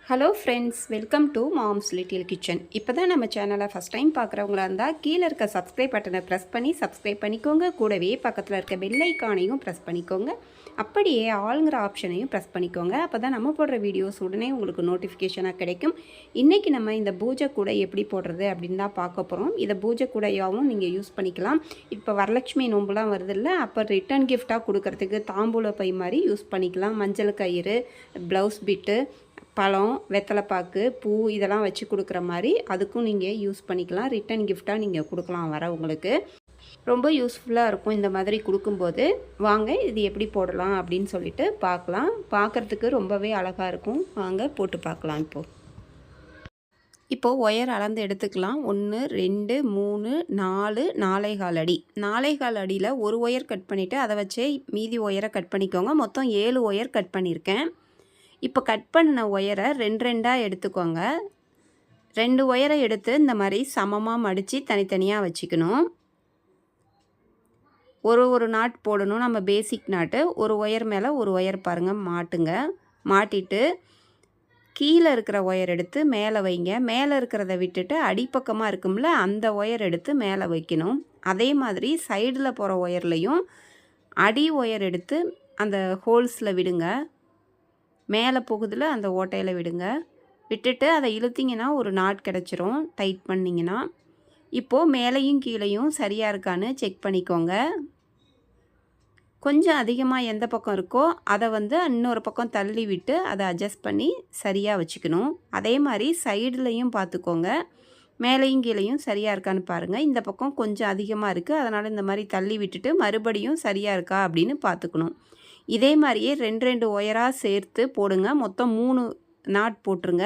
Hello friends, welcome to moms little kitchen. இப்போ தான் நம்ம சேனலை ஃபஸ்ட் டைம் பார்க்குறவங்களா இருந்தால் கீழே இருக்க சப்ஸ்கிரைப் பட்டனை ப்ரெஸ் பண்ணி சப்ஸ்கிரைப் பண்ணிக்கோங்க. கூடவே பக்கத்தில் இருக்க பெல் ஐக்கானையும் ப்ரெஸ் பண்ணிக்கோங்க. அப்படியே ஆளுங்கிற ஆப்ஷனையும் ப்ரெஸ் பண்ணிக்கோங்க. அப்போ தான் நம்ம போடுற வீடியோஸ் உடனே உங்களுக்கு நோட்டிஃபிகேஷனாக கிடைக்கும். இன்றைக்கி நம்ம இந்த பூஜை கூடை எப்படி போடுறது அப்படின்னு தான் பார்க்க போகிறோம். இதை பூஜை கூடையாகவும் நீங்கள் யூஸ் பண்ணிக்கலாம். இப்போ வரலட்சுமி நோம்புலாம் வருதில்ல, அப்போ ரிட்டன் கிஃப்டாக கொடுக்கறதுக்கு தாம்பூல பை மாதிரி யூஸ் பண்ணிக்கலாம். மஞ்சள் கயிறு, ப்ளவுஸ் பிட்டு, பழம், வெத்தலைப்பாக்கு, பூ இதெல்லாம் வச்சு கொடுக்குற மாதிரி அதுக்கும் நீங்கள் யூஸ் பண்ணிக்கலாம். ரிட்டன் கிஃப்டாக நீங்கள் கொடுக்கலாம் வரவங்களுக்கு. ரொம்ப யூஸ்ஃபுல்லாக இருக்கும் இந்த மாதிரி கொடுக்கும்போது. வாங்க இது எப்படி போடலாம் அப்படின்னு சொல்லிட்டு பார்க்கலாம். பார்க்குறதுக்கு ரொம்பவே அழகாக இருக்கும். வாங்க போட்டு பார்க்கலாம். இப்போது ஒயர் அளந்து எடுத்துக்கலாம். 1 2 3 4 4.25 அடி. 4.25 அடியில் ஒரு ஒயர் கட் பண்ணிவிட்டு அதை வச்சே மீதி ஒயரை கட் பண்ணிக்கோங்க. மொத்தம் 7 ஒயர் கட் பண்ணியிருக்கேன். இப்போ கட் பண்ண ஒயரை 2 எடுத்துக்கோங்க. 2 ஒயரை எடுத்து இந்த மாதிரி சமமாக மடித்து தனித்தனியாக வச்சுக்கணும். ஒரு நாட் போடணும். நம்ம பேசிக் நாட்டு ஒரு ஒயர் மேலே ஒரு ஒயர் பாருங்கள் மாட்டுங்க. மாட்டிட்டு கீழே இருக்கிற ஒயர் எடுத்து மேலே வைங்க. மேலே இருக்கிறத விட்டுட்டு அடிப்பக்கமாக இருக்கும்ல அந்த ஒயர் எடுத்து மேலே வைக்கணும். அதே மாதிரி சைடில் போகிற ஒயர்லையும் அடி ஒயர் எடுத்து அந்த ஹோல்ஸில் விடுங்க. மேலே போகுதில் அந்த ஓட்டையில் விடுங்க. விட்டுட்டு அதை இழுத்திங்கன்னா ஒரு நாட் கிடச்சிரும் டைட் பண்ணிங்கன்னா. இப்போது மேலேயும் கீழேயும் சரியாக இருக்கான்னு செக் பண்ணிக்கோங்க. கொஞ்சம் அதிகமாக எந்த பக்கம் இருக்கோ அதை இன்னொரு பக்கம் தள்ளி விட்டு அதை அட்ஜஸ்ட் பண்ணி சரியாக வச்சுக்கணும். அதே மாதிரி சைடுலையும் பார்த்துக்கோங்க. மேலேயும் கீழேயும் சரியாக இருக்கான்னு பாருங்கள். இந்த பக்கம் கொஞ்சம் அதிகமாக இருக்குது, அதனால் இந்த மாதிரி தள்ளி விட்டுட்டு மறுபடியும் சரியாக இருக்கா அப்படின்னு பார்த்துக்கணும். இதே மாதிரியே 2 ஒயராக சேர்த்து போடுங்க. மொத்தம் 3 நாட் போட்டுருங்க.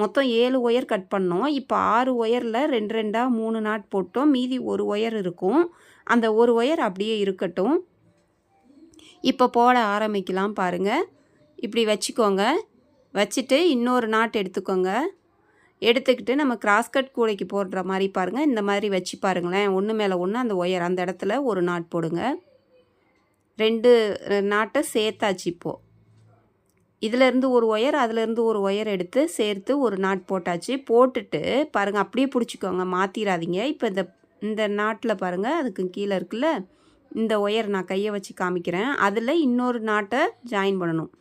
மொத்தம் 7 ஒயர் கட் பண்ணோம். இப்போ 6 ஒயரில் 2 3 நாட் போட்டோம். மீதி ஒரு ஒயர் இருக்கும். அந்த ஒரு ஒயர் அப்படியே இருக்கட்டும். இப்போ போட ஆரம்பிக்கலாம் பாருங்கள். இப்படி வச்சுக்கோங்க. வச்சுட்டு இன்னொரு நாட் எடுத்துக்கோங்க. எடுத்துக்கிட்டு நம்ம கிராஸ்கட் கூடைக்கு போடுற மாதிரி பாருங்கள். இந்த மாதிரி வச்சு பாருங்களேன். ஒன்று மேலே ஒன்று அந்த ஒயர் அந்த இடத்துல ஒரு நாட் போடுங்க. 2 நாட்டை சேர்த்தாச்சு. இப்போது இதிலேருந்து ஒரு ஒயர் அதிலேருந்து ஒரு ஒயர் எடுத்து சேர்த்து ஒரு நாட் போட்டாச்சு. போட்டுட்டு பாருங்கள் அப்படியே பிடிச்சிக்கோங்க, மாற்றிடாதீங்க. இப்போ இந்த நாட்டில் பாருங்கள் அதுக்கு கீழே இருக்குல்ல இந்த ஒயர் நான் கையை வச்சு காமிக்கிறேன். அதில் இன்னொரு நாட்டை ஜாயின் பண்ணணும்.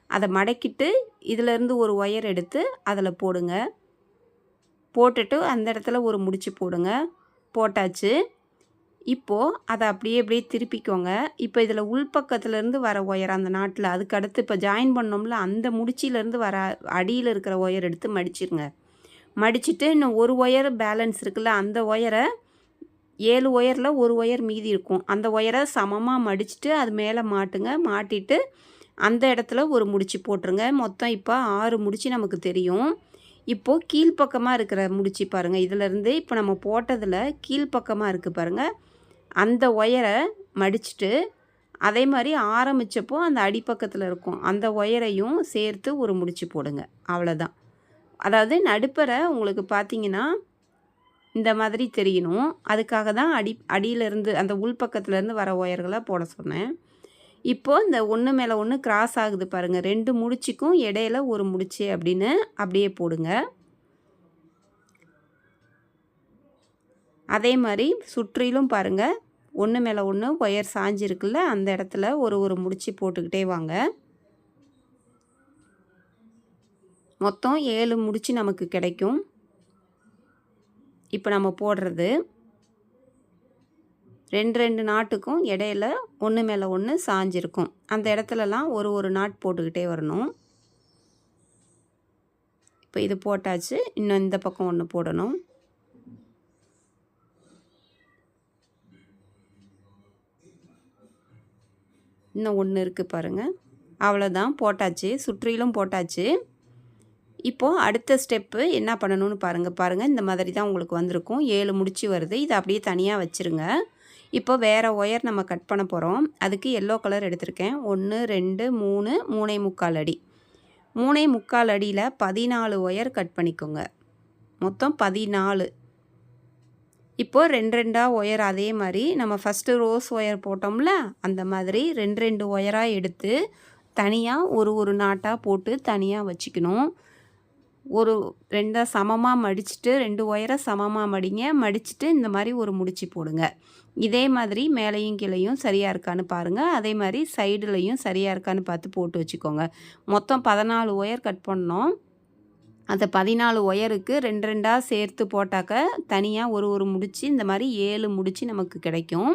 அதை மடக்கிட்டு இதிலேருந்து ஒரு ஒயர் எடுத்து அதில் போடுங்க. போட்டுட்டு அந்த இடத்துல ஒரு முடிச்சு போடுங்க. போட்டாச்சு. இப்போது அதை அப்படியே திருப்பிக்கோங்க. இப்போ இதில் உள்பக்கத்துலேருந்து வர ஒயர் அந்த நாட்டில் அதுக்கு அடுத்து இப்போ ஜாயின் பண்ணோம்ல அந்த முடிச்சிலேருந்து வர அடியில் இருக்கிற ஒயர் எடுத்து மடிச்சிருங்க. மடிச்சுட்டு இன்னும் ஒரு ஒயர் பேலன்ஸ் இருக்குல்ல அந்த ஒயரை 7 ஒயரில் ஒரு ஒயர் மீதி இருக்கும். அந்த ஒயரை சமமாக மடிச்சுட்டு அது மேலே மாட்டுங்க. மாட்டிட்டு அந்த இடத்துல ஒரு முடிச்சு போட்டுருங்க. மொத்தம் இப்போ 6 முடிச்சு நமக்கு தெரியும். இப்போது கீழ்ப்பக்கமாக இருக்கிற முடிச்சு பாருங்கள். இதிலேருந்து இப்போ நம்ம போட்டதில் கீழ்ப்பக்கமாக இருக்குது பாருங்கள். அந்த ஒயரை மடிச்சுட்டு அதே மாதிரி ஆரம்பித்தப்போ அந்த அடிப்பக்கத்தில் இருக்கும் அந்த ஒயரையும் சேர்த்து ஒரு முடிச்சு போடுங்க. அவ்வளோதான். அதாவது நடுப்பரை உங்களுக்கு பார்த்தீங்கன்னா இந்த மாதிரி தெரியணும். அதுக்காக தான் அடியிலேருந்து அந்த உள்பக்கத்துலேருந்து வர ஒயர்களை போட சொன்னேன். இப்போது இந்த ஒன்று மேலே ஒன்று கிராஸ் ஆகுது பாருங்கள். 2 முடிச்சுக்கும் இடையில ஒரு முடிச்சு அப்படின்னு அப்படியே போடுங்க. அதே மாதிரி சுற்றிலும் பாருங்கள் ஒன்று மேலே ஒன்று ஒயர் சாஞ்சிருக்குல்ல அந்த இடத்துல ஒரு முடிச்சு போட்டுக்கிட்டே வாங்க. மொத்தம் 7 முடிச்சு நமக்கு கிடைக்கும். இப்போ நம்ம போடுறது 2 நாட்டுக்கும் இடையில ஒன்று மேலே ஒன்று சாஞ்சிருக்கும். அந்த இடத்துலலாம் ஒரு நாட் போட்டுக்கிட்டே வரணும். இப்போ இது போட்டாச்சு. இன்னும் இந்த பக்கம் ஒன்று போடணும். இன்னும் ஒன்று இருக்குது பாருங்கள். அவ்வளோதான், போட்டாச்சு. சுற்றிலும் போட்டாச்சு. இப்போது அடுத்த ஸ்டெப்பு என்ன பண்ணணும்னு பாருங்கள். இந்த மாதிரி தான் உங்களுக்கு வந்திருக்கும். 7 முடிச்சு வருது. இதை அப்படியே தனியாக வச்சுருங்க. இப்போ வேறு ஒயர் நம்ம கட் பண்ண போகிறோம். அதுக்கு எல்லோ கலர் எடுத்திருக்கேன். 1 2 3 3.25 அடி. 3.25 அடியில் 14 ஒயர் கட் பண்ணிக்கோங்க. மொத்தம் 14. இப்போது 2 ஒயர் அதே மாதிரி நம்ம ஃபஸ்ட்டு ரோஸ் ஒயர் போட்டோம்ல அந்த மாதிரி 2 ஒயராக எடுத்து தனியாக ஒரு நாட்டாக போட்டு தனியாக வச்சுக்கணும். ஒரு 2 சமமா மடிச்சுட்டு 2 ஒயரை சமமா மடிங்க. மடிச்சுட்டு இந்த மாதிரி ஒரு முடிச்சு போடுங்க. இதே மாதிரி மேலேயும் கீழேயும் சரியாக இருக்கான்னு பாருங்கள். அதே மாதிரி சைடுலையும் சரியாக இருக்கான்னு பார்த்து போட்டு வச்சுக்கோங்க. மொத்தம் 14 ஒயர் கட் பண்ணோம். அந்த 14 ஒயருக்கு 2 2ஆக சேர்த்து போட்டாக்க தனியாக ஒரு முடிச்சு இந்த மாதிரி 7 முடிச்சு நமக்கு கிடைக்கும்.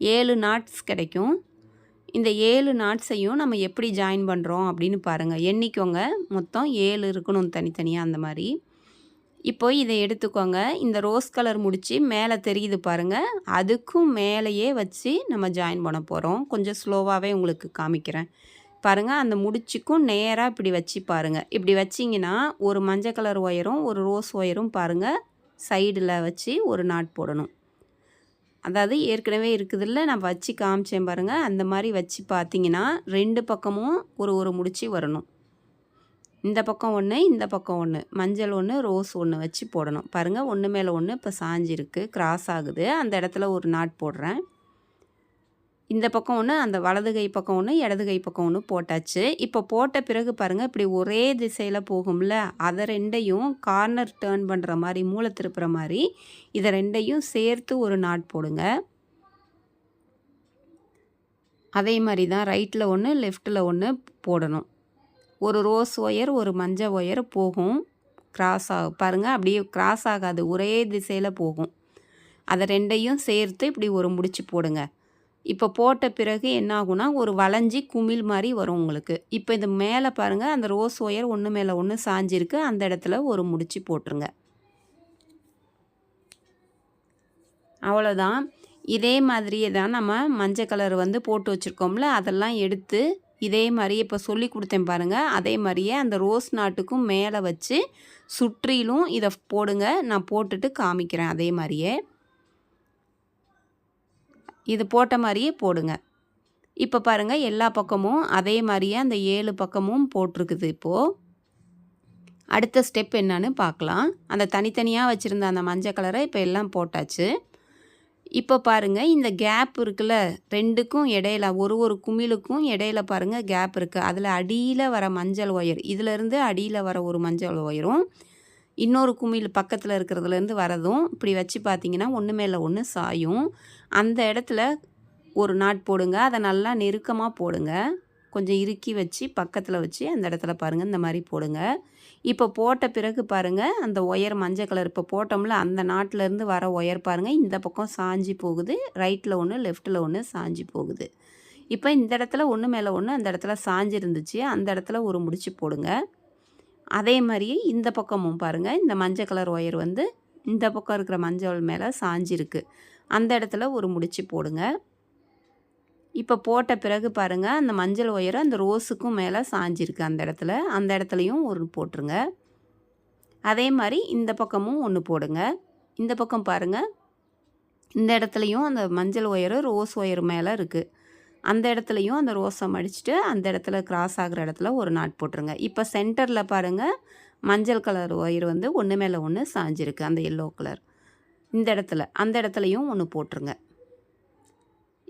7 நாட்ஸ் கிடைக்கும். இந்த 7 நாட்ஸையும் நம்ம எப்படி ஜாயின் பண்ணுறோம் அப்படின்னு பாருங்கள். எண்ணிக்கோங்க. மொத்தம் 7 இருக்கணும் தனித்தனியாக அந்த மாதிரி. இப்போ இதை எடுத்துக்கோங்க. இந்த ரோஸ் கலர் முடிச்சு மேலே தெரியுது பாருங்கள். அதுக்கும் மேலேயே வச்சு நம்ம ஜாயின் பண்ண போகிறோம். கொஞ்சம் ஸ்லோவாகவே உங்களுக்கு காமிக்கிறேன் பாருங்கள். அந்த முடிச்சுக்கும் நேராக இப்படி வச்சு பாருங்கள். இப்படி வச்சிங்கன்னா ஒரு மஞ்சள் கலர் ஒயரும் ஒரு ரோஸ் ஒயரும் பாருங்கள் சைடில் வச்சு ஒரு நாட் போடணும். அதாவது ஏற்கனவே இருக்குதுல்ல, நான் வச்சு காமிச்சேன் பாருங்கள். அந்த மாதிரி வச்சு பார்த்தீங்கன்னா 2 பக்கமும் ஒரு முடிச்சு வரணும். இந்த பக்கம் ஒன்று, இந்த பக்கம் ஒன்று, மஞ்சள் ஒன்று, ரோஸ் ஒன்று வச்சு போடணும். பாருங்கள் ஒன்று மேலே ஒன்று இப்போ சாஞ்சிருக்கு, கிராஸ் ஆகுது. அந்த இடத்துல ஒரு நாட் போடுறேன். இந்த பக்கம் ஒன்று, அந்த வலது கை பக்கம் ஒன்று, இடது கை பக்கம் ஒன்று போட்டாச்சு. இப்போ போட்ட பிறகு பாருங்கள் இப்படி ஒரே திசையில் போகும்ல, அதை 2ஐயும் கார்னர் டேர்ன் பண்ணுற மாதிரி, மூளை திருப்புற மாதிரி இதை 2ஐயும் சேர்த்து ஒரு நாட் போடுங்க. அதே மாதிரி தான் ரைட்டில் ஒன்று, லெஃப்ட்டில் ஒன்று போடணும். ஒரு ரோஸ் ஒயர் ஒரு மஞ்சள் ஒயர் போகும், கிராஸ் ஆகும் பாருங்கள். அப்படியே கிராஸ் ஆகாது, ஒரே திசையில் போகும். அதை 2ஐயும் சேர்த்து இப்படி ஒரு முடிச்சு போடுங்க. இப்போ போட்ட பிறகு என்ன ஆகும்னா ஒரு வளைஞ்சி குமிழ் மாதிரி வரும் உங்களுக்கு. இப்போ இது மேலே பாருங்கள் அந்த ரோஸ் ஒயர் ஒன்று மேலே ஒன்று சாஞ்சிருக்கு. அந்த இடத்துல ஒரு முடிச்சு போட்டுருங்க. அவ்வளோதான். இதே மாதிரியே தான் நம்ம மஞ்சள் கலர் போட்டு வச்சுருக்கோம்ல, அதெல்லாம் எடுத்து இதே மாதிரி இப்போ சொல்லி கொடுத்தேன் பாருங்கள். அதே மாதிரியே அந்த ரோஸ் நாட்டுக்கும் மேலே வச்சு சுற்றிலும் இதை போடுங்க. நான் போட்டுட்டு காமிக்கிறேன். அதே மாதிரியே இது போட்ட மாதிரியே போடுங்க. இப்போ பாருங்கள் எல்லா பக்கமும் அதே மாதிரியே அந்த 7 பக்கமும் போட்டிருக்குது. இப்போது அடுத்த ஸ்டெப் என்னன்னு பார்க்கலாம். அந்த தனித்தனியாக வச்சுருந்த அந்த மஞ்சள் கலரை இப்போ எல்லாம் போட்டாச்சு. இப்போ பாருங்கள் இந்த கேப் இருக்குல்ல, 2க்கும் இடையில ஒரு குமிழுக்கும் இடையில பாருங்கள் கேப் இருக்குது. அதில் அடியில் வர மஞ்சள் ஒயர், இதிலேருந்து அடியில் வர ஒரு மஞ்சள் ஒயரும் இன்னொரு குமிழ் பக்கத்தில் இருக்கிறதுலேருந்து வரதும் இப்படி வச்சு பார்த்தீங்கன்னா ஒன்று மேலே ஒன்று சாயும். அந்த இடத்துல ஒரு நாட் போடுங்க. அதை நல்லா நெருக்கமாக போடுங்க. கொஞ்சம் இறுக்கி வச்சு பக்கத்தில் வச்சு அந்த இடத்துல பாருங்கள் இந்த மாதிரி போடுங்க. இப்போ போட்ட பிறகு பாருங்கள் அந்த ஒயர் மஞ்சள் கலர் இப்போ போட்டோம்ல, அந்த நாட்டிலேருந்து வர ஒயர் பாருங்கள் இந்த பக்கம் சாஞ்சி போகுது. ரைட்டில் ஒன்று, லெஃப்ட்டில் ஒன்று சாஞ்சி போகுது. இப்போ இந்த இடத்துல ஒன்று மேலே ஒன்று அந்த இடத்துல சாஞ்சி இருந்துச்சு. அந்த இடத்துல ஒரு முடிச்சு போடுங்க. அதே மாதிரியே இந்த பக்கமும் பாருங்கள் இந்த மஞ்சள் கலர் ஒயர் இந்த பக்கம் இருக்கிற மஞ்சள் மேலே சாஞ்சிருக்கு. அந்த இடத்துல ஒரு முடிச்சு போடுங்க. இப்போ போட்ட பிறகு பாருங்கள் அந்த மஞ்சள் ஒயரை அந்த ரோஸுக்கும் மேலே சாஞ்சிருக்கு. அந்த இடத்துலையும் ஒரு போட்டுருங்க. அதே மாதிரி இந்த பக்கமும் ஒன்று போடுங்க. இந்த பக்கம் பாருங்கள் இந்த இடத்துலையும் அந்த மஞ்சள் ஒயரு ரோஸ் ஒயர் மேலே இருக்குது. அந்த இடத்துலையும் அந்த ரோஸை மடிச்சுட்டு அந்த இடத்துல கிராஸ் ஆகிற இடத்துல ஒரு நாட் போட்டுருங்க. இப்போ சென்டரில் பாருங்கள் மஞ்சள் கலர் ஒயர் ஒன்று மேலே ஒன்று சாஞ்சிருக்கு, அந்த எல்லோ கலர். இந்த இடத்துல அந்த இடத்துலையும் ஒன்று போட்டுருங்க.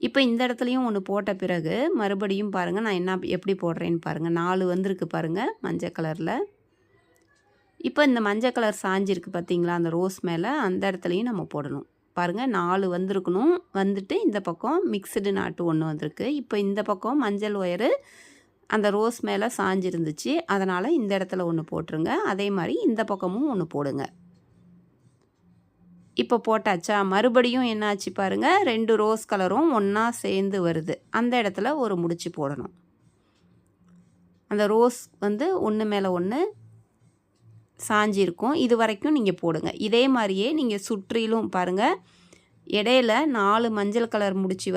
இப்போ இந்த இடத்துலையும் ஒன்று போட்ட பிறகு மறுபடியும் பாருங்கள் நான் எப்படி போடுறேன்னு பாருங்கள். 4 வந்திருக்கு பாருங்கள் மஞ்சள் கலரில். இப்போ இந்த மஞ்சள் கலர் சாஞ்சிருக்கு பார்த்தீங்களா அந்த ரோஸ் மேலே, அந்த இடத்துலையும் நம்ம போடணும். பாருங்கள் 4 வந்திருக்கணும். வந்துட்டு இந்த பக்கம் மிக்சடு நாட்டு ஒன்று வந்திருக்கு. இப்போ இந்த பக்கம் மஞ்சள் ஒயரு அந்த ரோஸ் மேலே சாஞ்சிருந்துச்சு, அதனால் இந்த இடத்துல ஒன்று போட்டுருங்க. அதே மாதிரி இந்த பக்கமும் ஒன்று போடுங்க. இப்போ போட்டாச்சா, மறுபடியும் என்னாச்சு பாருங்கள் 2 ரோஸ் கலரும் ஒன்றா சேர்ந்து வருது. அந்த இடத்துல ஒரு முடிச்சு போடணும். அந்த ரோஸ் ஒன்று மேலே ஒன்று சாஞ்சிருக்கும். இது வரைக்கும் நீங்கள் போடுங்க. இதே மாதிரியே நீங்கள் சுற்றிலும் பாருங்கள் இடையில 4 மஞ்சள் கலர் முடிச்சு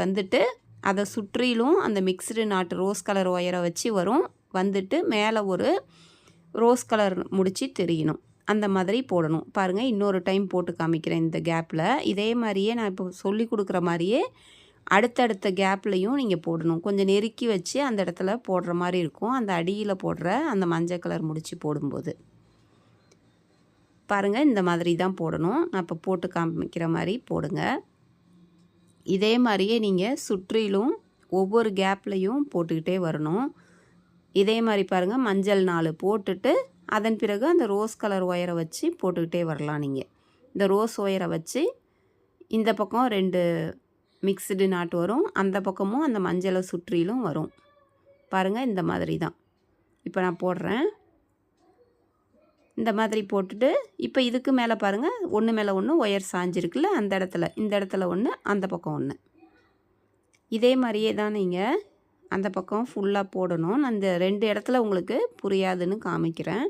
அதை சுற்றிலும் அந்த மிக்சடு நாட்டு ரோஸ் கலர் ஒயரை வச்சு வரும். மேலே ஒரு ரோஸ் கலர் முடிச்சு தெரியணும். அந்த மாதிரி போடணும். பாருங்கள் இன்னொரு டைம் போட்டு காமிக்கிறேன் இந்த கேப்பில். இதே மாதிரியே நான் இப்போ சொல்லி கொடுக்குற மாதிரியே அடுத்தடுத்த கேப்லையும் நீங்கள் போடணும். கொஞ்சம் நெருக்கி வச்சு அந்த இடத்துல போடுற மாதிரி இருக்கும். அந்த அடியில் போடுற அந்த மஞ்சள் கலர் முடிச்சு போடும்போது பாருங்கள் இந்த மாதிரி தான் போடணும். நான் இப்போ போட்டு காமிக்கிற மாதிரி போடுங்க. இதே மாதிரியே நீங்கள் சுற்றிலும் ஒவ்வொரு கேப்லையும் போட்டுக்கிட்டே வரணும். இதே மாதிரி பாருங்கள் மஞ்சள் 4 போட்டுட்டு அதன் பிறகு அந்த ரோஸ் கலர் ஒயரை வச்சு போட்டுக்கிட்டே வரலாம் நீங்கள். இந்த ரோஸ் ஒயரை வச்சு இந்த பக்கம் 2 மிக்ஸ்டு நாட் வரும், அந்த பக்கமும் அந்த மஞ்சளை சுற்றிலும் வரும். பாருங்கள், இந்த மாதிரி தான் இப்போ நான் போடுறேன். இந்த மாதிரி போட்டுட்டு இப்போ இதுக்கு மேலே பாருங்கள், ஒன்று மேலே ஒன்று ஒயர் சாஞ்சிருக்குல்ல, அந்த இடத்துல இந்த இடத்துல ஒன்று, அந்த பக்கம் ஒன்று. இதே மாதிரியே தான் நீங்கள் அந்த பக்கம் ஃபுல்லாக போடணும். நான் இந்த 2 இடத்துல உங்களுக்கு புரியாதுன்னு காமிக்கிறேன்.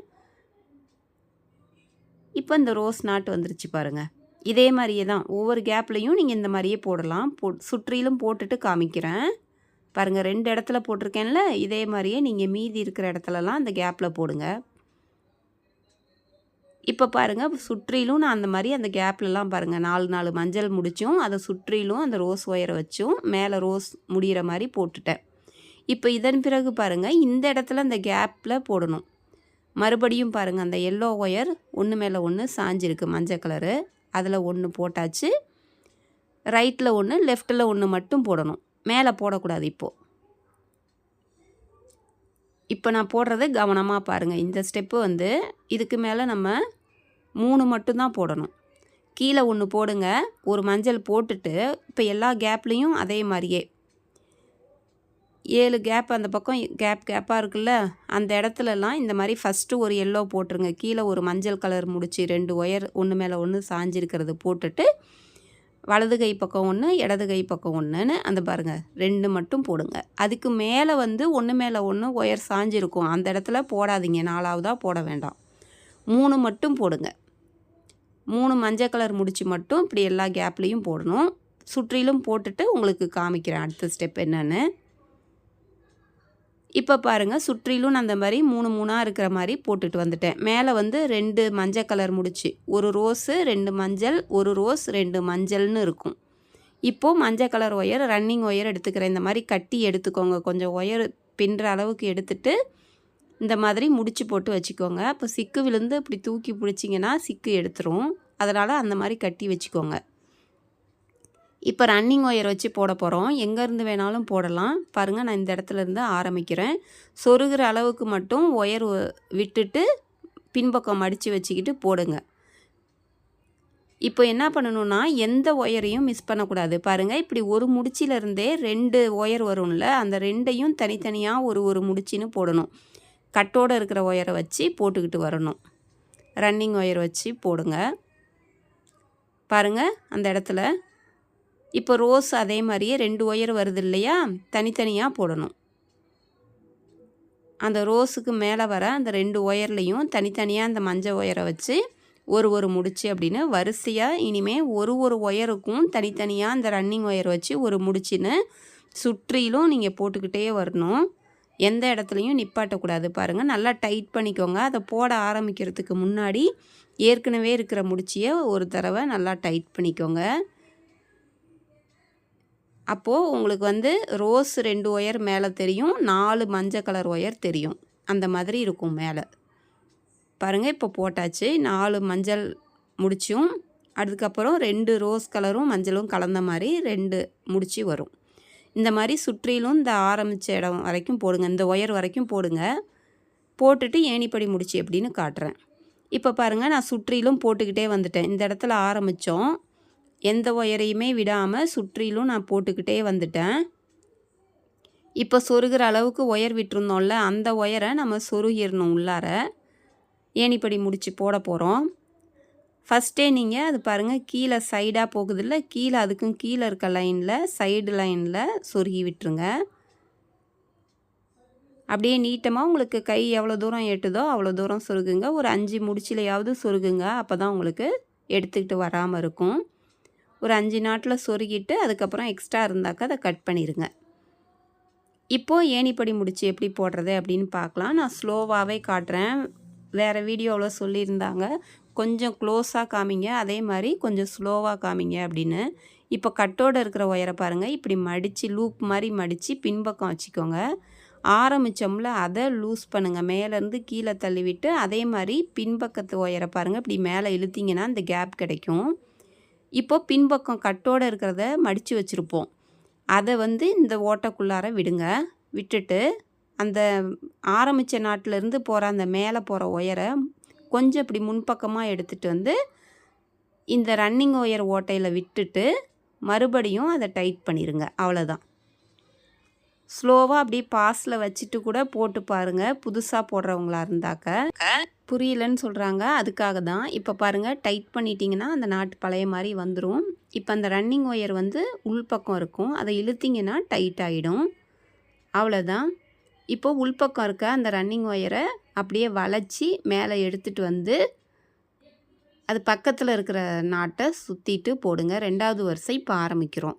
இப்போ இந்த ரோஸ் நாட் வந்துருச்சு பாருங்கள். இதே மாதிரியே தான் ஒவ்வொரு கேப்லேயும் நீங்கள் இந்த மாதிரியே போடலாம். சுற்றிலும் போட்டுட்டு காமிக்கிறேன் பாருங்கள். 2 இடத்துல போட்டிருக்கேன்ல, இதே மாதிரியே நீங்கள் மீதி இருக்கிற இடத்துலலாம் அந்த கேப்பில் போடுங்க. இப்போ பாருங்கள், சுற்றிலும் நான் அந்த மாதிரி அந்த கேப்லலாம் பாருங்கள் 4 மஞ்சள் முடிச்சும் அதை சுற்றிலும் அந்த ரோஸ் ஒயரை வச்சும் மேலே ரோஸ் முடிகிற மாதிரி போட்டுட்டேன். இப்போ இதன் பிறகு பாருங்கள், இந்த இடத்துல அந்த கேப்பில் போடணும். மறுபடியும் பாருங்கள், அந்த எல்லோ ஒயர் ஒன்று மேலே ஒன்று சாஞ்சிருக்கு மஞ்சள் கலரு, அதில் ஒன்று போட்டாச்சு. ரைட்டில் ஒன்று, லெஃப்ட்டில் ஒன்று மட்டும் போடணும், மேலே போடக்கூடாது. இப்போ நான் போடுறத கவனமாக பாருங்கள். இந்த ஸ்டெப்பு வந்து இதுக்கு மேலே நம்ம 3 மட்டும்தான் போடணும். கீழே ஒன்று போடுங்க, ஒரு மஞ்சள் போட்டுட்டு இப்போ எல்லா கேப்லேயும் அதே மாதிரியே 7 கேப் அந்த பக்கம் கேப்பாக இருக்குல்ல, அந்த இடத்துலலாம் இந்த மாதிரி ஃபஸ்ட்டு ஒரு எல்லோ போட்டுருங்க. கீழே ஒரு மஞ்சள் கலர் முடிச்சு 2 ஒயர் ஒன்று மேலே ஒன்று சாஞ்சிருக்கிறது போட்டுட்டு வலது கை பக்கம் ஒன்று, இடது கை பக்கம் ஒன்றுன்னு அந்த பாருங்கள் 2 மட்டும் போடுங்க. அதுக்கு மேலே வந்து ஒன்று மேலே ஒன்று ஒயர் சாஞ்சிருக்கும், அந்த இடத்துல போடாதீங்க, 4வதாக போட வேண்டாம். 3 மட்டும் போடுங்க. 3 மஞ்சள் கலர் முடிச்சு மட்டும் இப்படி எல்லா கேப்லேயும் போடணும். சுற்றிலும் போட்டுட்டு உங்களுக்கு காமிக்கிறேன் அடுத்த ஸ்டெப் என்னன்னு. இப்போ பாருங்கள், சுற்றிலும் நான் அந்த மாதிரி 3 இருக்கிற மாதிரி போட்டுட்டு வந்துட்டேன். மேலே வந்து 2 மஞ்சள் கலர் முடிச்சு, ஒரு ரோஸு 2 மஞ்சள், ஒரு ரோஸ் 2 மஞ்சள்னு இருக்கும். இப்போது மஞ்சள் கலர் ஒயர் ரன்னிங் ஒயர் எடுத்துக்கிறேன். இந்த மாதிரி கட்டி எடுத்துக்கோங்க, கொஞ்சம் ஒயர் பின்னுற அளவுக்கு எடுத்துட்டு இந்த மாதிரி முடிச்சு போட்டு வச்சுக்கோங்க. அப்போ சிக்கு விழுந்து இப்படி தூக்கி பிடிச்சிங்கன்னா சிக்கு எடுத்துரும், அதனால் அந்த மாதிரி கட்டி வச்சுக்கோங்க. இப்போ ரன்னிங் ஒயர் வச்சு போட போகிறோம். எங்கேருந்து வேணாலும் போடலாம். பாருங்கள், நான் இந்த இடத்துலேருந்து ஆரம்பிக்கிறேன். சொருகிற அளவுக்கு மட்டும் ஒயர் விட்டுட்டு பின்பக்கம் மடித்து வச்சுக்கிட்டு போடுங்க. இப்போ என்ன பண்ணணும்னா, எந்த ஒயரையும் மிஸ் பண்ணக்கூடாது. பாருங்கள், இப்படி ஒரு முடிச்சிலேருந்தே 2 ஒயர் வரும்ல, அந்த 2ஐயும் தனித்தனியாக ஒரு முடிச்சின்னு போடணும். கட்டோடு இருக்கிற ஒயரை வச்சு போட்டுக்கிட்டு வரணும். ரன்னிங் ஒயர் வச்சு போடுங்க. பாருங்கள், அந்த இடத்துல இப்போ ரோஸ் அதே மாதிரியே 2 ஒயர் வருது இல்லையா, தனித்தனியாக போடணும். அந்த ரோஸுக்கு மேலே வர அந்த 2 ஒயர்லேயும் தனித்தனியாக அந்த மஞ்சள் ஒயரை வச்சு ஒரு முடிச்சு அப்படின்னு வரிசையாக இனிமேல் ஒரு ஒயருக்கும் தனித்தனியாக அந்த ரன்னிங் ஒயர் வச்சு ஒரு முடிச்சுன்னு சுற்றிலும் நீங்கள் போட்டுக்கிட்டே வரணும். எந்த இடத்துலையும் நிப்பாட்டக்கூடாது. பாருங்கள், நல்லா டைட் பண்ணிக்கோங்க. அதை போட ஆரம்பிக்கிறதுக்கு முன்னாடி ஏற்கனவே இருக்கிற முடிச்சியை ஒரு தடவை நல்லா டைட் பண்ணிக்கோங்க. அப்போது உங்களுக்கு வந்து ரோஸ் 2 ஒயர் மேலே தெரியும், 4 மஞ்சள் கலர் ஒயர் தெரியும், அந்த மாதிரி இருக்கும் மேலே. பாருங்கள், இப்போ போட்டாச்சு. 4 மஞ்சள் முடிச்சும் அதுக்கப்புறம் 2 ரோஸ் கலரும் மஞ்சளும் கலந்த மாதிரி 2 முடிச்சு வரும். இந்த மாதிரி சுற்றிலும் இந்த ஆரம்பித்த இடம் வரைக்கும் போடுங்க, இந்த ஒயர் வரைக்கும் போடுங்க. போட்டுட்டு ஏணிப்படி முடிச்சு எப்படின்னு காட்டுறேன். இப்போ பாருங்கள், நான் சுற்றிலும் போட்டுக்கிட்டே வந்துட்டேன். இந்த இடத்துல ஆரம்பித்தோம், எந்த ஒயரையுமே விடாமல் சுற்றிலும் நான் போட்டுக்கிட்டே வந்துட்டேன். இப்போ சொருகிற அளவுக்கு ஒயர் விட்டுருந்தோம்ல, அந்த ஒயரை நம்ம சொருகிடணும் உள்ளார. ஏணிப்படி முடிச்சு போட போகிறோம். ஃபஸ்ட்டே நீங்கள் அது பாருங்கள், கீழே சைடாக போகுதில்ல, கீழே அதுக்கும் கீழே இருக்க லைனில் சைடு லைனில் சொருகி விட்டுருங்க. அப்படியே நீட்டமாக உங்களுக்கு கை எவ்வளோ தூரம் எட்டுதோ அவ்வளோ தூரம் சொருகுங்க. ஒரு 5 முடிச்சிலையாவது சொருகுங்க, அப்போ தான் உங்களுக்கு எடுத்துக்கிட்டு வராமல் இருக்கும். ஒரு 5 நாட்டில் சொருகிட்டு அதுக்கப்புறம் எக்ஸ்ட்ரா இருந்தாக்கா அதை கட் பண்ணிடுங்க. இப்போது ஏணிப்படி முடிச்சு எப்படி போடுறது அப்படின்னு பார்க்கலாம். நான் ஸ்லோவாகவே காட்டுறேன். வேறு வீடியோவில் சொல்லியிருந்தாங்க கொஞ்சம் க்ளோஸாக காமிங்க, அதே மாதிரி கொஞ்சம் ஸ்லோவாக காமிங்க அப்படின்னு. இப்போ கட்டோடு இருக்கிற ஒயரை பாருங்கள், இப்படி மடித்து லூப் மாதிரி மடித்து பின்பக்கம் வச்சுக்கோங்க. ஆரம்பித்தோம்ல அதை லூஸ் பண்ணுங்கள், மேலேருந்து கீழே தள்ளிவிட்டு அதே மாதிரி பின்பக்கத்து ஒயரை பாருங்கள், இப்படி மேலே இழுத்திங்கன்னா இந்த கேப் கிடைக்கும். இப்போ பின்பக்கம் கட்டோடு இருக்கிறத மடித்து வச்சுருப்போம், அதை வந்து இந்த ஓட்டைக்குள்ளார விடுங்க. விட்டுட்டு அந்த ஆரம்பித்த நாட்டிலேருந்து போகிற அந்த மேலே போகிற ஒயரை கொஞ்சம் இப்படி முன்பக்கமாக எடுத்துகிட்டு வந்து இந்த ரன்னிங் ஒயர் ஓட்டையில் விட்டுட்டு மறுபடியும் அதை டைட் பண்ணிடுங்க. அவ்வளோதான். ஸ்லோவாக அப்படியே பாஸில் வச்சுட்டு கூட போட்டு பாருங்கள், புதுசாக போடுறவங்களா இருந்தாக்க. புரியலன்னு சொல்கிறாங்க, அதுக்காக தான். இப்போ பாருங்கள், டைட் பண்ணிட்டீங்கன்னா அந்த நாட்டு பழைய மாதிரி வந்துடும். இப்போ அந்த ரன்னிங் ஒயர் வந்து உள்பக்கம் இருக்கும், அதை இழுத்திங்கன்னா டைட் ஆகிடும். அவ்வளோதான். இப்போ உள்பக்கம் இருக்க அந்த ரன்னிங் ஒயரை அப்படியே வளைச்சி மேலே எடுத்துகிட்டு வந்து அது பக்கத்தில் இருக்கிற நாட்டை சுற்றிட்டு போடுங்க. 2வது வரிசை இப்போ ஆரம்பிக்கிறோம்.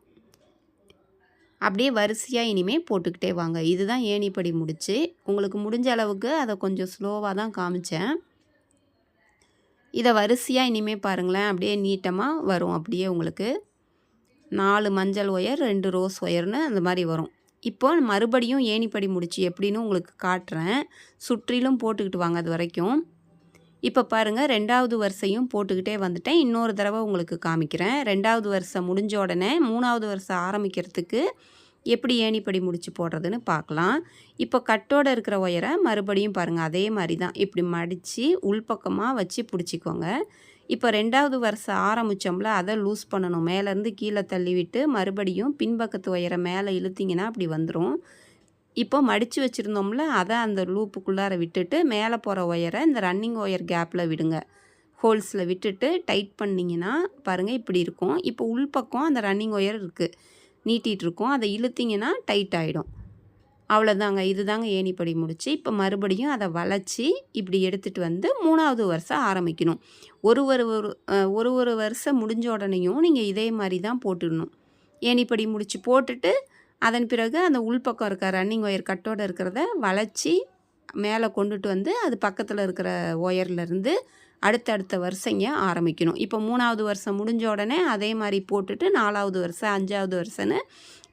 அப்படியே வரிசையாக இனிமேல் போட்டுக்கிட்டே வாங்க. இதுதான் ஏணிப்படி முடிச்சு. உங்களுக்கு முடிஞ்ச அளவுக்கு அதை கொஞ்சம் ஸ்லோவாக தான் காமிச்சேன். இதை வரிசையாக இனிமேல் பாருங்களேன், அப்படியே நீட்டமாக வரும். அப்படியே உங்களுக்கு 4 மஞ்சள் ஒயர் 2 ரோஸ் ஒயர்னு அந்த மாதிரி வரும். இப்போ மறுபடியும் ஏணிப்படி முடிச்சு எப்படின்னு உங்களுக்கு காட்டுறேன். சுற்றிலும் போட்டுக்கிட்டு வாங்க அது வரைக்கும். இப்போ பாருங்கள், 2வது வரிசையும் போட்டுக்கிட்டே வந்துட்டேன். இன்னொரு தடவை உங்களுக்கு காமிக்கிறேன். 2வது வரிசை முடிஞ்ச உடனே 3வது வரிசை ஆரம்பிக்கிறதுக்கு எப்படி ஏணிப்படி முடிச்சு போடுறதுன்னு பார்க்கலாம். இப்போ கட்டோடு இருக்கிற ஒயரை மறுபடியும் பாருங்கள், அதே மாதிரி தான் இப்படி மடித்து உள்பக்கமாக வச்சு பிடிச்சிக்கோங்க. இப்போ 2வது வரிசை ஆரம்பித்தோம்ல, அதை லூஸ் பண்ணணும். மேலேருந்து கீழே தள்ளி விட்டு மறுபடியும் பின்பக்கத்து ஒயரை மேலே இழுத்திங்கன்னா அப்படி வந்துடும். இப்போ மடித்து வச்சுருந்தோம்ல, அதை அந்த லூப்புக்குள்ளார விட்டுட்டு மேலே போகிற ஒயரை இந்த ரன்னிங் ஒயர் கேப்பில் விடுங்க. ஹோல்ஸில் விட்டுட்டு டைட் பண்ணிங்கன்னா பாருங்கள் இப்படி இருக்கும். இப்போ உள்பக்கம் அந்த ரன்னிங் ஒயர் இருக்குது, நீட்டிகிட்டு இருக்கும். அதை இழுத்திங்கன்னா டைட் ஆகிடும். அவ்வளோதாங்க. இதுதாங்க ஏணிப்படி முடிச்சு. இப்போ மறுபடியும் அதை வளைச்சி இப்படி எடுத்துகிட்டு வந்து 3வது வருஷம் ஆரம்பிக்கணும். ஒரு வருஷம் முடிஞ்ச உடனேயும் நீங்கள் இதே மாதிரி தான் போட்டுடணும். ஏணிப்படி முடிச்சு போட்டுட்டு அதன் பிறகு அந்த உள்பக்கம் இருக்க ரன்னிங் ஒயர் கட்டோடு இருக்கிறத வளைச்சி மேலே கொண்டுட்டு வந்து அது பக்கத்தில் இருக்கிற ஒயர்லேருந்து அடுத்தடுத்த வரிசைங்க ஆரம்பிக்கணும். இப்போ 3வது வருஷம் முடிஞ்ச உடனே அதே மாதிரி போட்டுட்டு 4வது வருஷம் 5வது வருஷம்னு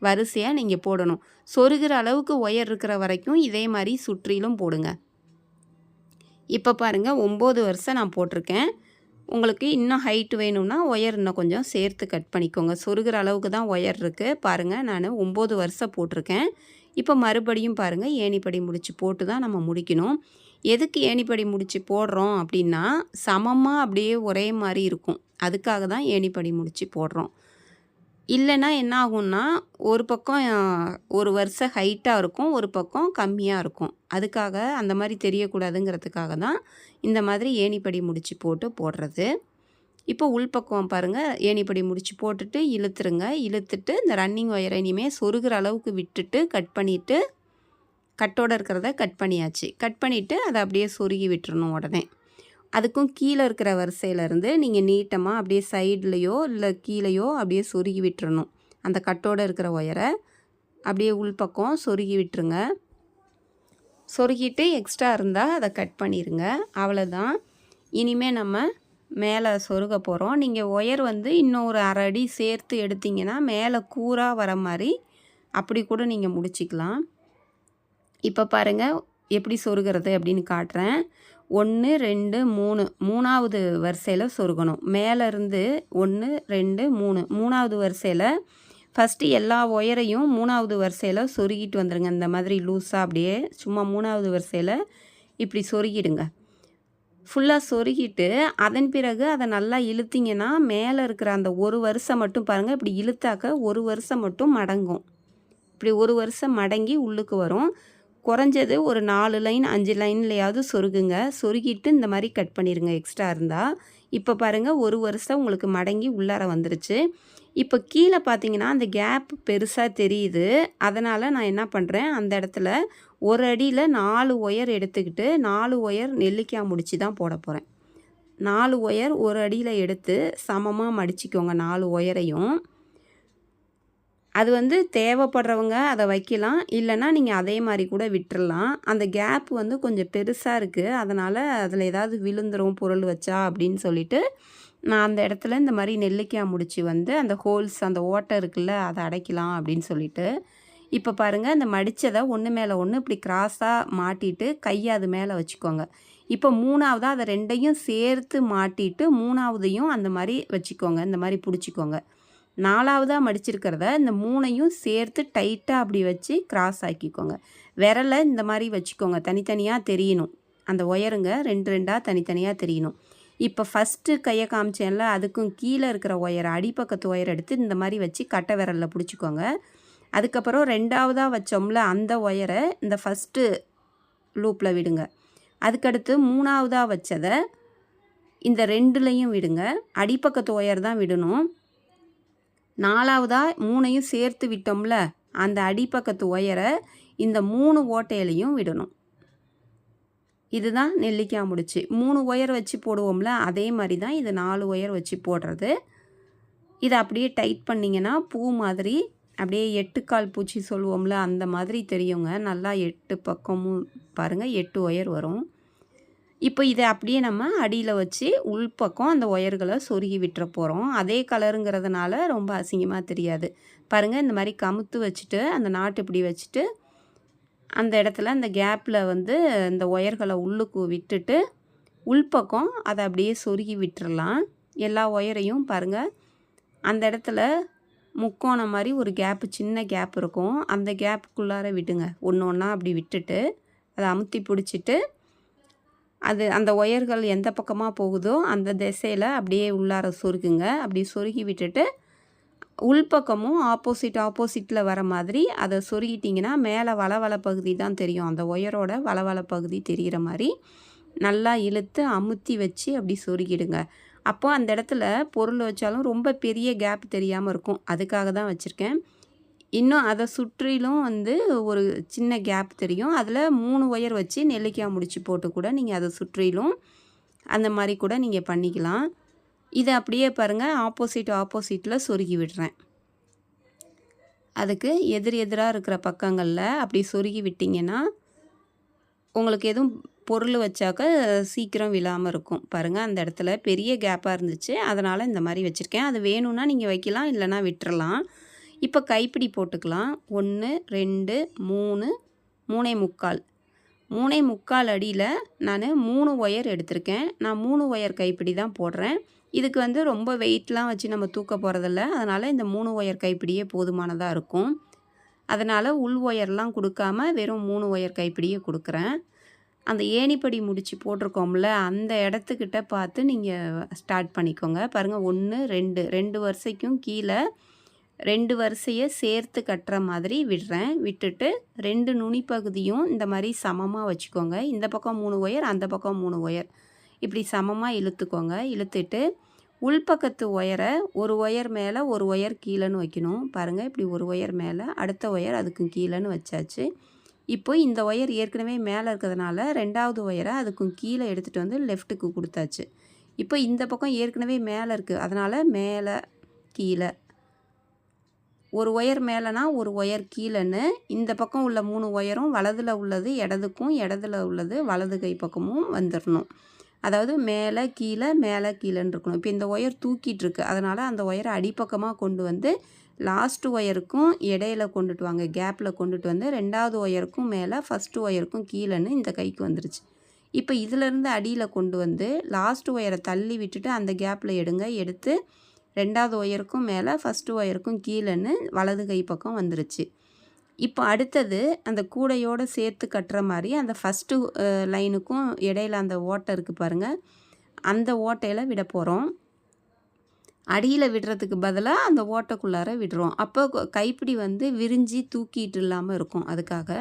வரிசையாக நீங்கள் போடணும். சொருகிற அளவுக்கு ஒயர் இருக்கிற வரைக்கும் இதே மாதிரி சுற்றிலும் போடுங்க. இப்போ பாருங்கள், 9 வருஷம் நான் போட்டிருக்கேன். உங்களுக்கு இன்னும் ஹைட் வேணும்னா ஒயர் இன்னும் கொஞ்சம் சேர்த்து கட் பண்ணிக்கோங்க. சொருகிற அளவுக்கு தான் ஒயர் இருக்குது. பாருங்கள், நான் 9 வருஷம் போட்டிருக்கேன். இப்போ மறுபடியும் பாருங்கள், ஏணிப்படி முடிச்சு போட்டு தான் நம்ம முடிக்கணும். எதுக்கு ஏணிப்படி முடிச்சு போடுறோம் அப்படின்னா, சமமாக அப்படியே ஒரே மாதிரி இருக்கும். அதுக்காக தான் ஏணிப்படி முடிச்சு போடுறோம். இல்லைன்னா என்ன ஆகும்னா, ஒரு பக்கம் ஒரு வருஷம் ஹைட்டாக இருக்கும், ஒரு பக்கம் கம்மியாக இருக்கும். அதுக்காக அந்த மாதிரி தெரியக்கூடாதுங்கிறதுக்காக தான் இந்த மாதிரி ஏணிப்படி முடிச்சு போட்டு போடுறது. இப்போ உள்பக்கம் பாருங்கள், ஏணிப்படி முடிச்சு போட்டுட்டு இழுத்துருங்க. இழுத்துட்டு இந்த ரன்னிங் ஒயரை இனிமேல் சொருகிற அளவுக்கு விட்டுட்டு கட் பண்ணிவிட்டு கட்டோடு இருக்கிறத கட் பண்ணியாச்சு. கட் பண்ணிவிட்டு அதை அப்படியே சொருகி விட்டுறணும் உடனே. அதுக்கும் கீழே இருக்கிற வரிசையிலேருந்து நீங்கள் நீட்டமாக அப்படியே சைட்லேயோ இல்லை கீழேயோ அப்படியே சொருகி விட்டுறணும். அந்த கட்டோடு இருக்கிற ஒயரை அப்படியே உள்பக்கம் சொருகி விட்டுருங்க. சொருகிட்டு எக்ஸ்ட்ரா இருந்தால் அதை கட் பண்ணிடுங்க. அவ்வளோதான். இனிமேல் நம்ம மேலே சொருக போகிறோம். நீங்கள் ஒயர் வந்து இன்னும் ஒரு 1/2 அடி சேர்த்து எடுத்திங்கன்னா மேலே கூராக வர மாதிரி அப்படி கூட நீங்கள் முடிச்சிக்கலாம். இப்போ பாருங்கள் எப்படி சொருகிறது அப்படின்னு காட்டுறேன். 1 2 3 3வது வரிசையில் சொருகணும். மேலேருந்து 1 2 3 3வது வரிசையில் ஃபஸ்ட்டு எல்லா ஒயரையும் 3வது வரிசையில் சொருகிட்டு வந்துடுங்க. இந்த மாதிரி லூஸாக அப்படியே சும்மா 3வது வரிசையில் இப்படி சொருகிடுங்க. ஃபுல்லாக சொருகிட்டு அதன் பிறகு அதை நல்லா இழுத்திங்கன்னா மேலே இருக்கிற அந்த ஒரு வருஷம் மட்டும் பாருங்கள், இப்படி இழுத்தாக்க ஒரு வருஷம் மட்டும் மடங்கும். இப்படி ஒரு வருஷம் மடங்கி உள்ளுக்கு வரும். குறைஞ்சது ஒரு 4 லைன் 5 லைன்லையாவது சொருகுங்க. சொருகிட்டு இந்த மாதிரி கட் பண்ணிடுங்க எக்ஸ்ட்ரா இருந்தால். இப்போ பாருங்கள், ஒரு வருஷம் உங்களுக்கு மடங்கி உள்ளார வந்துருச்சு. இப்போ கீழே பார்த்தீங்கன்னா அந்த கேப் பெருசாக தெரியுது. அதனால் நான் என்ன பண்ணுறேன், அந்த இடத்துல ஒரு அடியில் 4 ஒயர் எடுத்துக்கிட்டு 4 ஒயர் நெல்லிக்காய் முடிச்சு தான் போட போகிறேன். 4 ஒயர் ஒரு அடியில் எடுத்து சமமாக மடிச்சிக்கோங்க 4 ஒயரையும். அது வந்து தேவைப்படுறவங்க அதை வைக்கலாம், இல்லைன்னா நீங்கள் அதே மாதிரி கூட விட்டுறலாம். அந்த கேப் வந்து கொஞ்சம் பெருசாக இருக்குது, அதனால் அதில் ஏதாவது விழுந்துரும் பொருள் வச்சா அப்படின்னு சொல்லிட்டு நான் அந்த இடத்துல இந்த மாதிரி நெல்லிக்காய் முடிச்சு வந்து அந்த ஹோல்ஸ் அந்த ஓட்டை இருக்குல்ல அதை அடைக்கலாம் அப்படின்னு சொல்லிட்டு. இப்போ பாருங்கள், இந்த மடித்ததை ஒன்று மேலே ஒன்று இப்படி கிராஸாக மாட்டிட்டு கையை அது மேலே வச்சுக்கோங்க. இப்போ 3ஆவதாக அதை 2ஐயும் சேர்த்து மாட்டிட்டு 3ஆவதையும் அந்த மாதிரி வச்சுக்கோங்க. இந்த மாதிரி பிடிச்சிக்கோங்க. 4வதாக மடிச்சிருக்கிறத இந்த 3ஐயும் சேர்த்து டைட்டாக அப்படி வச்சு கிராஸ் ஆக்கிக்கோங்க. விரலை இந்த மாதிரி வச்சுக்கோங்க, தனித்தனியாக தெரியணும். அந்த ஒயருங்க 2 தனித்தனியாக தெரியணும். இப்போ ஃபஸ்ட்டு கையை காமிச்சேன்ல, அதுக்கும் கீழே இருக்கிற ஒயரை அடிப்பக்கத்து ஒயர் எடுத்து இந்த மாதிரி வச்சு கட்டை விரலில் பிடிச்சிக்கோங்க. அதுக்கப்புறம் 2வதாக வச்சோம்ல அந்த ஒயரை இந்த ஃபஸ்ட்டு லூப்பில் விடுங்க. அதுக்கடுத்து 3வதாக வச்சதை இந்த 2லையும் விடுங்க. அடிப்பக்கத்து ஒயர் தான் விடணும். 4வதாக 3ஐயும் சேர்த்து விட்டோம்ல, அந்த அடிப்பக்கத்து ஒயரை இந்த 3 ஓட்டையிலையும் விடணும். இதுதான் நெல்லிக்காய் முடிச்சு. 3 ஒயர் வச்சு போடுவோம்ல, அதே மாதிரி தான் இது 4 ஒயர் வச்சு போடுறது. இதை அப்படியே டைட் பண்ணிங்கன்னா பூ மாதிரி அப்படியே 8 கால் பூச்சி சொல்லுவோம்ல, அந்த மாதிரி தெரியுங்க. நல்லா 8 பக்கமும் பாருங்கள் 8 ஒயர் வரும். இப்போ இதை அப்படியே நம்ம அடியில் வச்சு உள்பக்கம் அந்த ஒயர்களை சொருகி விட்டுற போகிறோம். அதே கலருங்கிறதுனால ரொம்ப அசிங்கமாக தெரியாது. பாருங்கள், இந்த மாதிரி கமுத்து வச்சுட்டு அந்த நாட்டு இப்படி வச்சுட்டு அந்த இடத்துல அந்த கேப்பில் வந்து இந்த ஒயர்களை உள்ளுக்கு விட்டுட்டு உள்பக்கம் அதை அப்படியே சொருகி விட்டுறலாம். எல்லா ஒயரையும் பாருங்கள், அந்த இடத்துல முக்கோணம் மாதிரி ஒரு கேப்பு, சின்ன கேப் இருக்கும். அந்த கேப்புக்குள்ளார விட்டுங்க. ஒன்று ஒன்றா அப்படி விட்டுட்டு அதை அமுத்தி பிடிச்சிட்டு அது அந்த ஒயர்கள் எந்த பக்கமாக போகுதோ அந்த திசையில் அப்படியே உள்ளார சொருகுங்க. அப்படி சொருகி விட்டுட்டு உள்பக்கமும் ஆப்போசிட்டில் வர மாதிரி அதை சொருகிட்டிங்கன்னா மேலே வளவள பகுதி தான் தெரியும். அந்த ஒயரோட வளவள பகுதி தெரிகிற மாதிரி நல்லா இழுத்து அமுத்தி வச்சு அப்படி சொருகிடுங்க. அப்போது அந்த இடத்துல பொருள் வச்சாலும் ரொம்ப பெரிய கேப் தெரியாமல் இருக்கும். அதுக்காக தான் வச்சுருக்கேன். இன்னும் அதை சுற்றிலும் வந்து ஒரு சின்ன கேப் தெரியும். அதில் 3 ஒயர் வச்சு நெல்லிக்காய் முடிச்சு போட்டு கூட நீங்கள் அதை சுற்றிலும் அந்த மாதிரி கூட நீங்கள் பண்ணிக்கலாம். இதை அப்படியே பாருங்கள், ஆப்போசிட்டில் சொருகி விடுறேன். அதுக்கு எதிராக இருக்கிற பக்கங்களில் அப்படி சொருகி விட்டிங்கன்னா உங்களுக்கு எதுவும் பொருள் வச்சாக்க சீக்கிரம் விழாமல் இருக்கும். பாருங்கள், அந்த இடத்துல பெரிய கேப்பாக இருந்துச்சு, அதனால் இந்த மாதிரி வச்சுருக்கேன். அது வேணும்னா நீங்கள் வைக்கலாம், இல்லைனா விட்டுறலாம். இப்போ கைப்பிடி போட்டுக்கலாம். 1 2 3 3.25 3.25 அடியில் நான் 3 ஒயர் எடுத்திருக்கேன். நான் 3 ஒயர் கைப்பிடி தான் போடுறேன். இதுக்கு வந்து ரொம்ப வெயிட்லாம் வச்சு நம்ம தூக்க போகிறதில்ல. அதனால் இந்த 3 ஒயர் கைப்பிடியே போதுமானதாக இருக்கும். அதனால் உள் ஒயர்லாம் கொடுக்காம வெறும் 3 ஒயர் கைப்பிடியே கொடுக்குறேன். அந்த ஏணிப்படி முடிச்சு போட்டிருக்கோம்ல, அந்த இடத்துக்கிட்ட பார்த்து நீங்கள் ஸ்டார்ட் பண்ணிக்கோங்க. பாருங்கள், 1 2 வரிசைக்கும் கீழே 2 வரிசையை சேர்த்து கட்டுற மாதிரி விடுறேன். விட்டுட்டு 2 நுனி பகுதியும் இந்த மாதிரி சமமாக வச்சுக்கோங்க. இந்த பக்கம் 3 ஒயர், அந்த பக்கம் 3 ஒயர், இப்படி சமமாக இழுத்துக்கோங்க. இழுத்துட்டு உள்பக்கத்து ஒயரை ஒரு ஒயர் மேலே ஒரு ஒயர் கீழேன்னு வைக்கணும். பாருங்கள், இப்படி ஒரு ஒயர் மேலே அடுத்த ஒயர் அதுக்கும் கீழேன்னு வச்சாச்சு. இப்போ இந்த ஒயர் ஏற்கனவே மேலே இருக்கிறதுனால 2வது ஒயரை அதுக்கும் கீழே எடுத்துகிட்டு வந்து லெஃப்ட்டுக்கு கொடுத்தாச்சு. இப்போ இந்த பக்கம் ஏற்கனவே மேலே இருக்குது, அதனால் மேலே கீழே ஒரு ஒயர் மேலேனா ஒரு ஒயர் கீழேன்னு இந்த பக்கம் உள்ள 3 ஒயரும் வலதில் உள்ளது இடதுக்கும், இடத்துல உள்ளது வலது கை பக்கமும் வந்துடணும். அதாவது மேலே கீழேன்னு இருக்கணும். இப்போ இந்த ஒயர் தூக்கிட்டு இருக்கு, அதனால் அந்த ஒயரை அடிப்பக்கமாக கொண்டு வந்து லாஸ்ட் ஒயருக்கும் இடையில கொண்டுட்டு வாங்க. கேப்பில் கொண்டுட்டு வந்து 2வது ஒயருக்கும் மேலே, ஃபஸ்ட்டு ஒயருக்கும் கீழேன்னு இந்த கைக்கு வந்துருச்சு. இப்போ இதிலேருந்து அடியில் கொண்டு வந்து லாஸ்ட் ஒயரை தள்ளி விட்டுட்டு அந்த கேப்பில் எடுங்க. எடுத்து 2வது ஒயருக்கும் மேலே, ஃபஸ்ட்டு ஒயருக்கும் கீழேன்னு வலது கை பக்கம் வந்துருச்சு. இப்போ அடுத்தது அந்த கூடையோடு சேர்த்து கட்டுற மாதிரி அந்த ஃபஸ்ட்டு லைனுக்கும் இடையில அந்த ஓட்டை இருக்குது பாருங்கள், அந்த ஓட்டையில் விட போகிறோம். அடியில் விடுறதுக்கு பதிலாக அந்த ஓட்டைக்குள்ளார விடுறோம். அப்போ கைப்பிடி வந்து விரிஞ்சி தூக்கிட்டு இல்லாமல் இருக்கும். அதுக்காக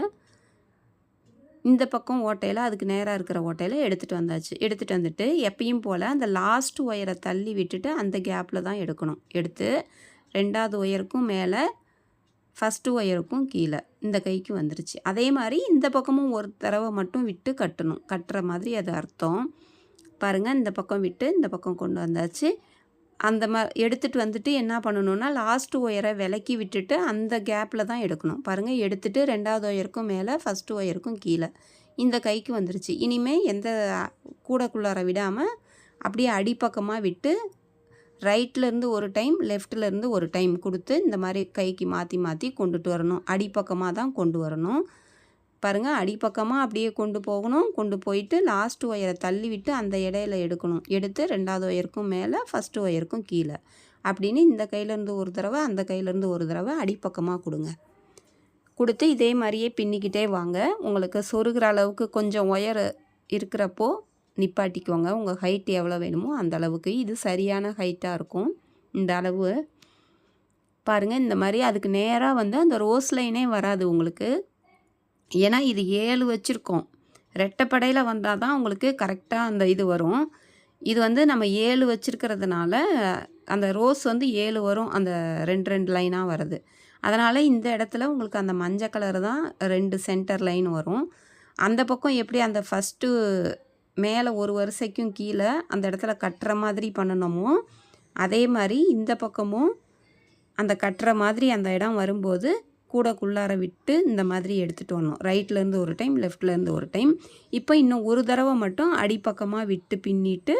இந்த பக்கம் ஓட்டையில், அதுக்கு நேராக இருக்கிற ஓட்டையில் எடுத்துகிட்டு வந்தாச்சு. எடுத்துகிட்டு வந்துட்டு எப்பயும் போல் அந்த லாஸ்ட் ஒயரை தள்ளி விட்டுட்டு அந்த கேப்பில் தான் எடுக்கணும். எடுத்து 2வது ஒயருக்கும் மேலே, ஃபஸ்ட்டு ஒயருக்கும் கீழே இந்த கைக்கு வந்துருச்சு. அதே மாதிரி இந்த பக்கமும் ஒரு தடவை மட்டும் விட்டு கட்டணும். கட்டுற மாதிரி அது அர்த்தம். பாருங்கள், இந்த பக்கம் விட்டு இந்த பக்கம் கொண்டு வந்தாச்சு. அந்த எடுத்துகிட்டு வந்துட்டு என்ன பண்ணணுன்னா, லாஸ்ட் ஒயரை விலக்கி விட்டுட்டு அந்த கேப்பில் தான் எடுக்கணும். பாருங்கள், எடுத்துகிட்டு 2வது ஒயருக்கும் மேலே, ஃபஸ்ட்டு ஒயருக்கும் கீழே இந்த கைக்கு வந்துருச்சு. இனிமேல் எந்த கூடைக்குள்ளார விடாமல் அப்படியே அடிப்பக்கமாக விட்டு ரைட்லேருந்து ஒரு டைம், லெஃப்ட்லேருந்து ஒரு டைம் கொடுத்து இந்த மாதிரி கைக்கு மாற்றி மாற்றி கொண்டுட்டு வரணும். அடிப்பக்கமாக தான் கொண்டு வரணும். பாருங்கள், அடிப்பக்கமாக அப்படியே கொண்டு போகணும். கொண்டு போயிட்டு லாஸ்ட் ஒயரை தள்ளி விட்டு அந்த இடையில எடுக்கணும். எடுத்து 2வது ஒயருக்கும் மேலே, ஃபஸ்ட்டு ஒயருக்கும் கீழே அப்படின்னு இந்த கையிலேருந்து ஒரு தடவை அந்த கையிலேருந்து ஒரு தடவை அடிப்பக்கமாக கொடுங்க. கொடுத்து இதே மாதிரியே பின்னிக்கிட்டே வாங்க. உங்களுக்கு சொருகிற அளவுக்கு கொஞ்சம் ஒயர் இருக்கிறப்போ நிப்பாட்டிக்கோங்க. உங்கள் ஹைட் எவ்வளோ வேணுமோ அந்த அளவுக்கு. இது சரியான ஹைட்டாக இருக்கும். இந்த அளவு பாருங்கள். இந்த மாதிரி அதுக்கு நேராக வந்து அந்த ரோஸ் லைனே வராது உங்களுக்கு. ஏன்னா இது 7 வச்சுருக்கோம். ரெட்டைப்படையில் வந்தால் தான் உங்களுக்கு கரெக்டாக அந்த இது வரும். இது வந்து நம்ம 7 வச்சுருக்கிறதுனால அந்த ரோஸ் வந்து 7 வரும். அந்த 2 லைனாக வருது. அதனால் இந்த இடத்துல உங்களுக்கு அந்த மஞ்சள் கலர் தான் 2 சென்டர் லைன் வரும். அந்த பக்கம் எப்படி அந்த ஃபஸ்ட்டு மேலே ஒரு வரிசைக்கும் கீழே அந்த இடத்துல கட்டுற மாதிரி பண்ணணுமோ அதே மாதிரி இந்த பக்கமும் அந்த கட்டுற மாதிரி அந்த இடம் வரும்போது கூடக்குள்ளார விட்டு இந்த மாதிரி எடுத்துகிட்டு வரணும். ரைட்லேருந்து ஒரு டைம், லெஃப்ட்லேருந்து ஒரு டைம். இப்போ இன்னும் ஒரு தடவை மட்டும் அடிப்பக்கமாக விட்டு பின்னிட்டு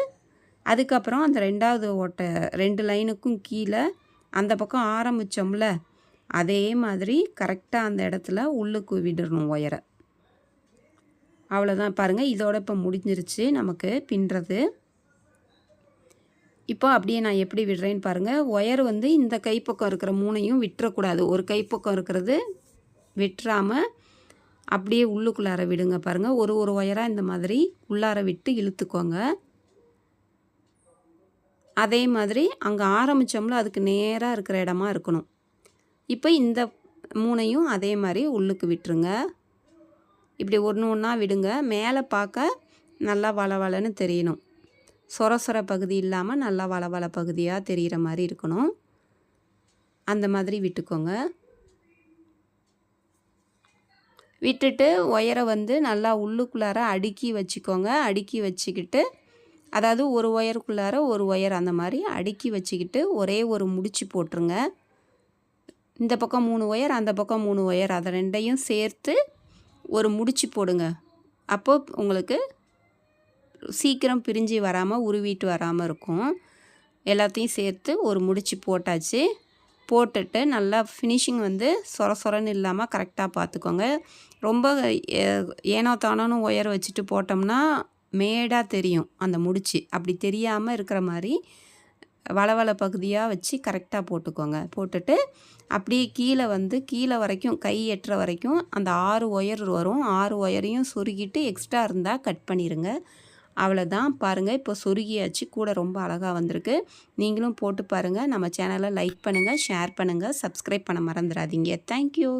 அதுக்கப்புறம் அந்த 2வது ஓட்டை 2 லைனுக்கும் கீழே அந்த பக்கம் ஆரம்பித்தோம்ல அதே மாதிரி கரெக்டாக அந்த இடத்துல உள்ளுக்கு விடணும் ஒயரை. அவ்வளோதான். பாருங்கள், இதோட இப்போ முடிஞ்சிருச்சு நமக்கு பின்னுறது. இப்போ அப்படியே நான் எப்படி விடுறேன்னு பாருங்கள். ஒயர் வந்து இந்த கைப்பக்கம் இருக்கிற 3ஐயும் விட்டுறக்கூடாது. ஒரு கைப்பக்கம் இருக்கிறது விட்டுறாமல் அப்படியே உள்ளுக்குள்ளார விடுங்க. பாருங்கள், ஒரு ஒயராக இந்த மாதிரி உள்ளார விட்டு இழுத்துக்கோங்க. அதே மாதிரி அங்கே ஆரம்பித்தோம்ல அதுக்கு நேராக இருக்கிற இடமா இருக்கணும். இப்போ இந்த 3ஐயும் அதே மாதிரி உள்ளுக்கு விட்டுருங்க. இப்படி ஒன்று ஒன்றா விடுங்க. மேலே பார்க்க நல்லா வளவளன்னு தெரியணும். சொர பகுதி இல்லாமல் நல்லா வளவள பகுதியாக தெரிகிற மாதிரி இருக்கணும். அந்த மாதிரி விட்டுக்கோங்க. விட்டுட்டு ஒயரை வந்து நல்லா உள்ளுக்குள்ளார அடுக்கி வச்சுக்கோங்க. அடுக்கி வச்சுக்கிட்டு அதாவது ஒரு ஒயருக்குள்ளார ஒரு ஒயர் அந்த மாதிரி அடுக்கி வச்சுக்கிட்டு ஒரே ஒரு முடிச்சு போட்டுருங்க. இந்த பக்கம் 3 ஒயர், அந்த பக்கம் 3 ஒயர், அதை 2ஐயும் சேர்த்து ஒரு முடிச்சு போடுங்க. அப்போது உங்களுக்கு சீக்கிரம் பிரிஞ்சு வராமல் உருவிட்டு வராமல் இருக்கும். எல்லாத்தையும் சேர்த்து ஒரு முடிச்சு போட்டாச்சு. போட்டுட்டு நல்லா ஃபினிஷிங் வந்து சொரன்னு இல்லாமல் கரெக்டாக பார்த்துக்கோங்க. ரொம்ப ஏனோ தானோன்னு ஒயர் வச்சுட்டு போட்டோம்னா மேடாக தெரியும் அந்த முடிச்சு. அப்படி தெரியாமல் இருக்கிற மாதிரி வளவள பகுதியாக வச்சு கரெக்டாக போட்டுக்கோங்க. போட்டுட்டு அப்படியே கீழே வந்து கீழே வரைக்கும் கை எட்டுற வரைக்கும் அந்த 6 ஒயர் வரும். 6 ஒயரையும் சொருகிட்டு எக்ஸ்ட்ரா இருந்தால் கட் பண்ணிடுங்க. அவ்வளோதான். பாருங்கள், இப்போ சொருகியாச்சு. கூட ரொம்ப அழகாக வந்திருக்கு. நீங்களும் போட்டு பாருங்கள். நம்ம சேனலை லைக் பண்ணுங்கள், ஷேர் பண்ணுங்கள், சப்ஸ்கிரைப் பண்ண மறந்துடாதீங்க. தேங்க்யூ.